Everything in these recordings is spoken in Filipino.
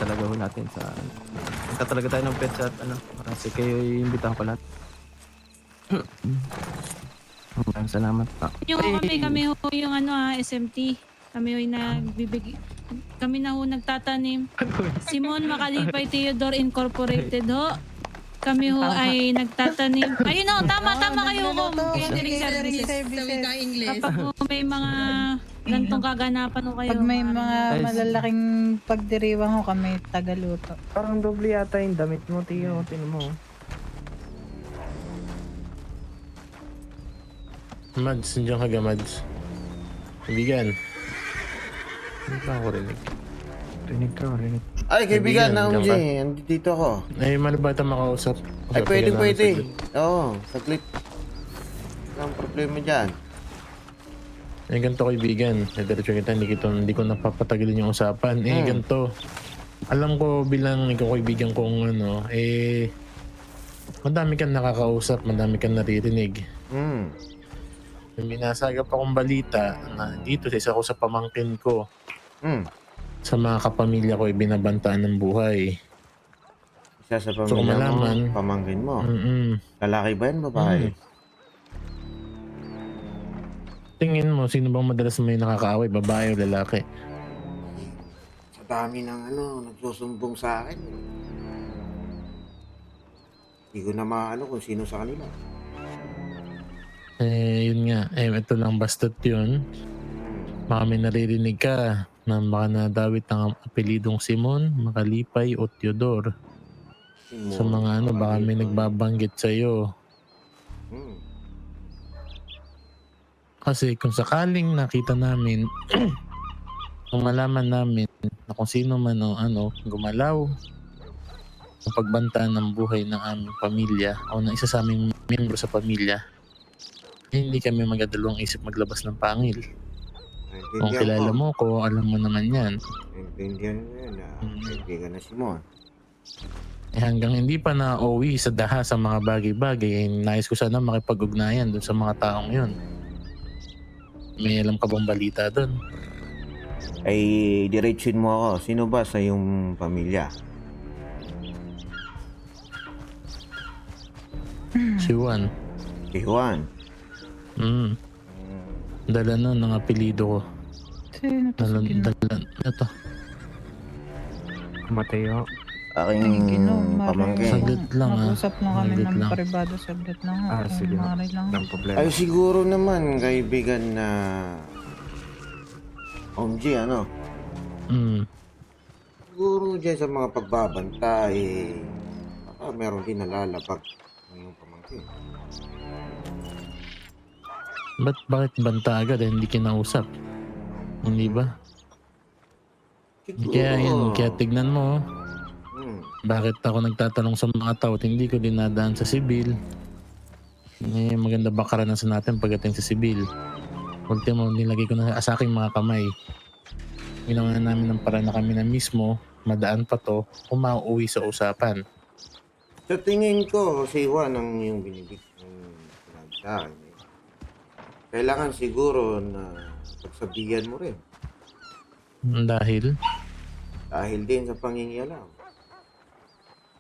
talaga ho natin sa punta talaga tayo ng petsa at ano, kasi kayo iimbitahan ko lahat. Maraming salamat po. Kami ho yung ano SMT. Kami ho yung kami na ho nagtatanim. Simon Macalipay Theodore Incorporated ho. Kami ho ay nagtatanim. Ayun ho, tama kayo ho. Catering services. Kapag ho may mga gantong kaganapan ho kayo. Pag may mga Ayos. malalaking pagdiriwang ho kami, tagaluto. Parang doble yata yung damit mo, Tiyo. Tinan mo. Mads, nandiyan ka ga, Mads? Kaibigan. Hindi pa ako rinig. Rinig ka, rinig. Ay, kaibigan na Kaibigan, OJ. diyan Andito ako. Ay, ano ba ito makausap? Ay, Usapin namin pwede. saglit. Oo, saglit. Walang problema dyan. Eh, ganito kaibigan. Diretso kita, hindi ko napapatagilin yung usapan. Eh, ganito. Alam ko bilang ikaw kaibigan kong ano, madami kang nakakausap, madami kang naririnig. May minasagap akong balita na dito sa isa ko sa pamangkin ko, sa mga kapamilya ko, binabantaan ng buhay. Isa sa So, pamilya malaman. mo, pamangkin mo. Mm-mm. Lalaki ba yan, babae? Tingin mo, sino bang madalas may nakakaaway, babae o lalaki? Sa dami ng nagsusumbong sa akin. Hindi ko na maano kung sino sa kanila. Yun nga. Ito lang, basta't yun. Baka may naririnig ka na baka nadawit ng apelidong Simon, Macalipay o Theodore. Sa mga baka may nagbabanggit sa'yo. Kasi kung sakaling nakita namin, kung malaman namin na kung sino man o gumalaw ng pagbantaan ng buhay ng aming pamilya o ng isa sa aming miyembro sa pamilya, hindi kami magadalawang isip maglabas ng pangil. Kung kilala mo ko, alam mo naman yan. Naintindihan mo yan na kaibigan na Simon. Hanggang hindi pa na-uwi sa daha sa mga bagay-bagay, nais ko sana makipag-ugnayan dun sa mga taong yun. May alam ka bang balita dun? Ay, diretsuin mo ako. Sino ba sa iyong pamilya? Si Juan. Si Juan. Dala nun ng apelido ko. Sino to? Ito. Mateo. Aking pamangkin. Saglit lang, Mag-usap lang kami Saglit ng lang. privado. Saglit lang. Sige. Mari lang. Walang problema. Ay, siguro naman, kaibigan na OMG, Siguro dyan sa mga pagbabanta, baka meron din nalalabag ng iyong pamangkin. Bakit banta agad hindi kinausap? Hindi ba? Siguro. Kaya tignan mo, bakit ako nagtatanong sa mga tao at hindi ko dinadaan sa sibil? Maganda ba karanasan natin pagdating sa sibil? Ultimo, nilagay ko na sa aking mga kamay. Ginawa na namin ng paraan na kami na mismo, madaan pa to, kung mauuwi sa usapan. Sa tingin ko, si Juan ang yung binibig ng sa akin. Kailangan siguro na pagsabihan mo rin. Dahil? Dahil din sa pangingialam.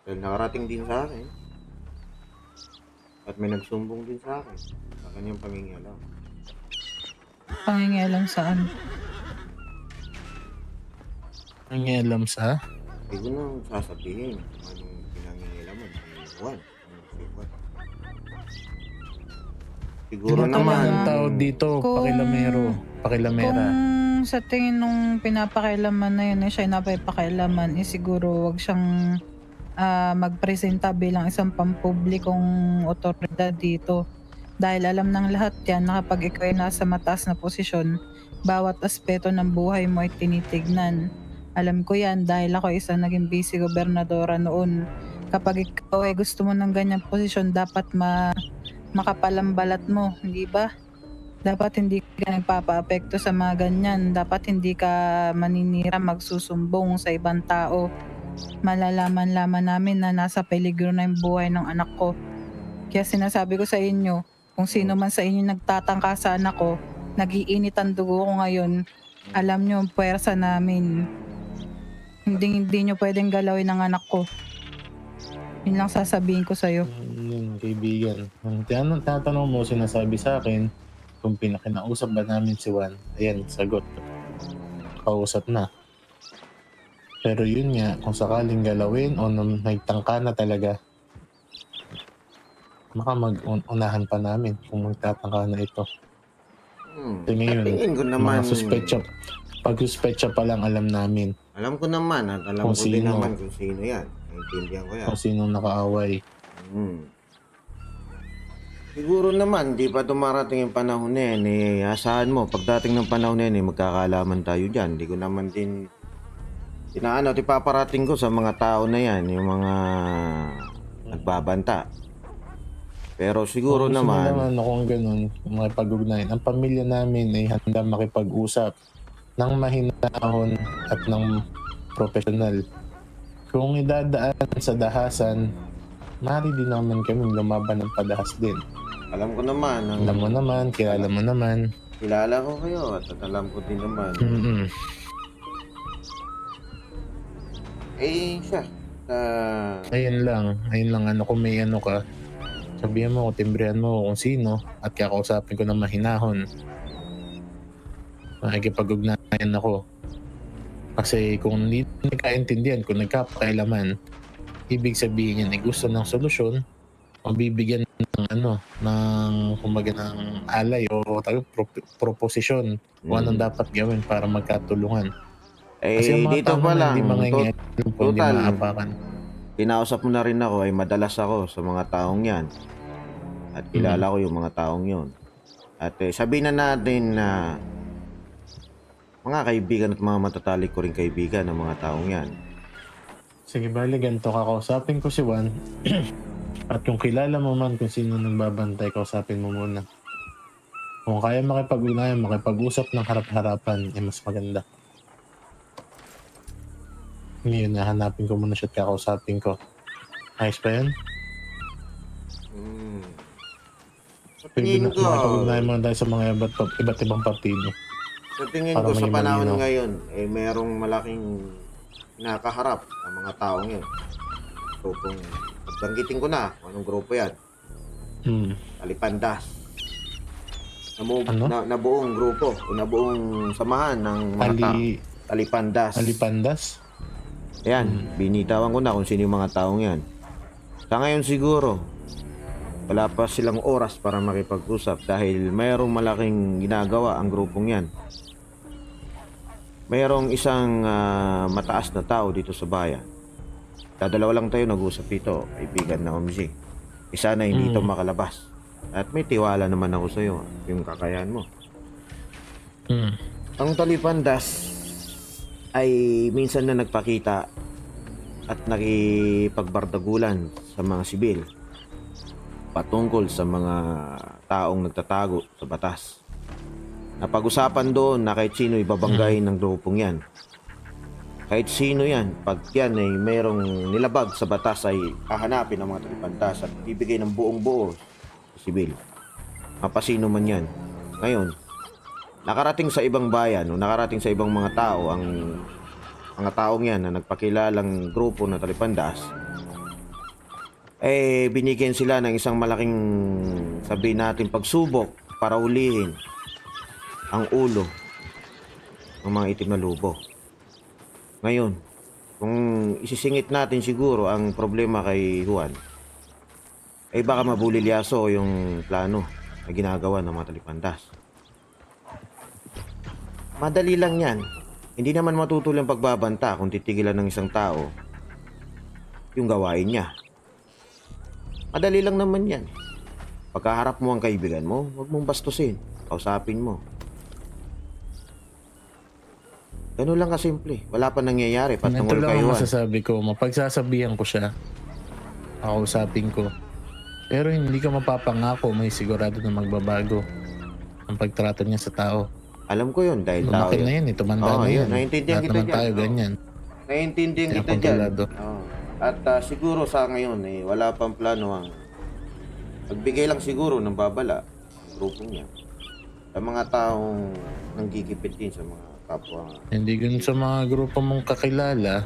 Dahil nakarating din sa akin. At may nagsumbong din sa akin sa kanyang pangingialam. Pangingialam saan? Nangyayalam sa? Hindi ko na sasabihin kung anong pinangingialaman ni Juan. Si Juan. Siguro Ano naman. ang tawag dito? Pakilamera. Kung sa tingin nung pinapakailaman na yun, siya napapakailaman, siguro wag siyang magpresenta bilang isang pampublikong otoridad dito. Dahil alam ng lahat yan na kapag ikaw ay nasa mataas na posisyon, bawat aspeto ng buhay mo ay tinitignan. Alam ko yan dahil ako isang naging vice gobernadora noon. Kapag ikaw ay gusto mo ng ganyang posisyon, dapat makapalambalat mo, hindi ba? Dapat hindi ka nagpapa-apekto sa mga ganyan. Dapat hindi ka maninira, magsusumbong sa ibang tao. Malalaman-laman namin na nasa peligro na yung buhay ng anak ko. Kaya sinasabi ko sa inyo, kung sino man sa inyo nagtatangka sa anak ko, nag-iinit ang dugo ko ngayon, alam nyo ang puwersa namin. Hindi nyo pwedeng galawin ang anak ko. Yun lang sasabihin ko sa'yo. Yun, kaibigan. Ang tatanong mo, sinasabi sa akin, kung pinakinausap ba namin si Juan, ayan, sagot. Kausap na. Pero yun nga, kung sakaling galawin o nagtangka na talaga, baka mag-unahan pa namin kung magtatangka na ito. Kasi ngayon, Tingin ko naman, mga suspetsa, pag suspetsa pa lang alam namin alam ko naman at alam Kung ko din sino. naman kung sino yan. Naintindihan ko yan. kung sino nakaaway. Siguro naman, di pa dumarating yung panahon na yan. Asahan mo, pagdating ng panahon na yan, magkakaalaman tayo dyan. Di ko naman din ipaparating ko sa mga tao na yan, yung mga nagbabanta. Pero siguro Kung gusto mo naman, naman kung ganun, kung makipag-ugnayan, ang pamilya namin ay handa makipag-usap ng mahinahon at ng profesional. Kung idadaan sa dahasan, maaari din naman kami lumaban ng padahas din. alam ko naman, Alam mo naman, kilala mo naman. kilala ko kayo at alam ko din naman. Mm-mm. Siya. Ayun lang, kung may ano ka, sabihan mo, timbrihan mo kung sino at kakausapin ko ng mahinahon. Makikipag-ugnayan ako. Kasi kung hindi nagkaintindihan, kung nagkapakailaman, ibig sabihin yan ay gusto ng solusyon o bibigyan ng kumbaga ng alay o proposisyon kung anong dapat gawin para magkatulungan. Kasi ang mga Dito tao pa na lang, hindi mangingialam kung hindi total. maapakan. Kinausap mo na rin ako, madalas ako sa mga taong yan. At kilala ko yung mga taong yon. At sabihin na natin na mga kaibigan at mga matatalik ko rin kaibigan ng mga taong yan. Sige, bali ganito, kakausapin ko si Juan. At kung kilala mo man kung sino nagbabantay, kausapin mo muna. Kung kaya makipag-unayan, makipag-usap ng harap-harapan, mas maganda. Ngayon, nahanapin ko muna siya at kakausapin ko. Ayos pa yan? Sa tingin ko, Makipag-unayan muna tayo sa mga iba't ibang partido. sa tingin Para ko sa maging panahon malinaw. ngayon, merong malaking nakaharap ang mga taong yun. So kung banggitin ko na kung anong grupo yan, Talipandas. Ano? Na buong grupo o na buong samahan ng mga tao. Talipandas. Alipandas? Ayan, binitawan ko na kung sino yung mga taong yan. Sa ngayon siguro, wala pa silang oras para makipag-usap dahil mayroong malaking ginagawa ang grupong yan. Mayroong isang mataas na tao dito sa bayan. Dadalawa lang tayo nag-usap dito, kaibigan na OMG. Isa na hindi ito makalabas. At may tiwala naman ako sa iyo, yung kakayahan mo. Ang Talipandas ay minsan na nagpakita at nakipagbardagulan sa mga sibil patungkol sa mga taong nagtatago sa batas. Napag-usapan doon na kahit sino ibabanggain ng grupong yan. Kahit sino yan, pag yan ay mayroong nilabag sa batas ay hahanapin ng mga Talipandas at bibigay ng buong buo sa sibil. Mapasino man yan. Ngayon, nakarating sa ibang bayan o nakarating sa ibang mga tao ang mga taong yan na nagpakilalang grupo na Talipandas, binigyan sila ng isang malaking, sabihin natin, pagsubok para ulihin ang ulo ng mga itim na lobo. Ngayon, kung isisingit natin siguro ang problema kay Juan, baka mabulilyaso yung plano na ginagawa ng mga Talipandas. Madali lang yan. Hindi naman matutuloy ang pagbabanta kung titigilan ng isang tao yung gawain niya. Madali lang naman yan. Pagkaharap mo ang kaibigan mo, huwag mong bastusin. Kausapin mo. Ganun lang kasimple. Wala pa nangyayari Ito patungkol lang kay ang Juan. masasabi ko. Mapagsasabihan ko siya. Kakausapin ko. Pero hindi ka mapapangako, may sigurado na magbabago ang pagtrato niya sa tao. Alam ko yun dahil tao Lumaki na yun. yan, tumanda Oo, na yun. yan. Naiintindihan Lahat kita naman dyan. tayo Oo. ganyan. Naiintindihan Kaya kita dyan. kontrolado. Oo. At siguro sa ngayon, wala pang plano ang magbigay lang siguro ng babala ang grupong niya sa mga taong nanggigipit din sa mga kapwa. Hindi ganun sa mga grupo mong kakilala,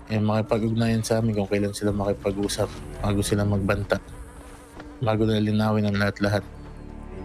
makipag-ugnayan sa amin kung kailan sila makipag-usap bago sila magbanta. Bago na linawin ang lahat-lahat.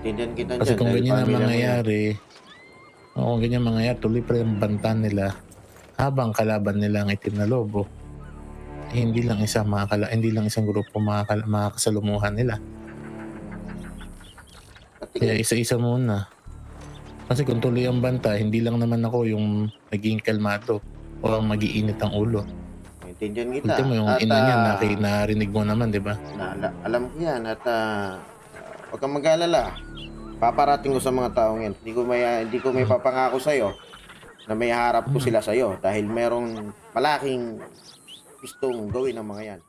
Intindihan kita Kasi dyan. kung dahil ganyan ang pamilya mo yan. mangyayari, kung ganyan mangyayari, tuloy pa yung banta nila habang kalaban nila ang itim na lobo. Hindi lang isang grupo makakasalumuhan nila. Kaya isa-isa muna. Kasi kung tuloy ang banta, hindi lang naman ako yung naging kalmado o ang mag-iinit ang ulo. Intindihan kita. Ultimo yung At, ina niya, narinig mo naman, di ba? alam ko yan at huwag kang mag-alala. Paparating ko sa mga taong yan. Hindi ko may papangako sa'yo na may harap ko sila sa'yo dahil merong malaking gustong gawin ng mga yan.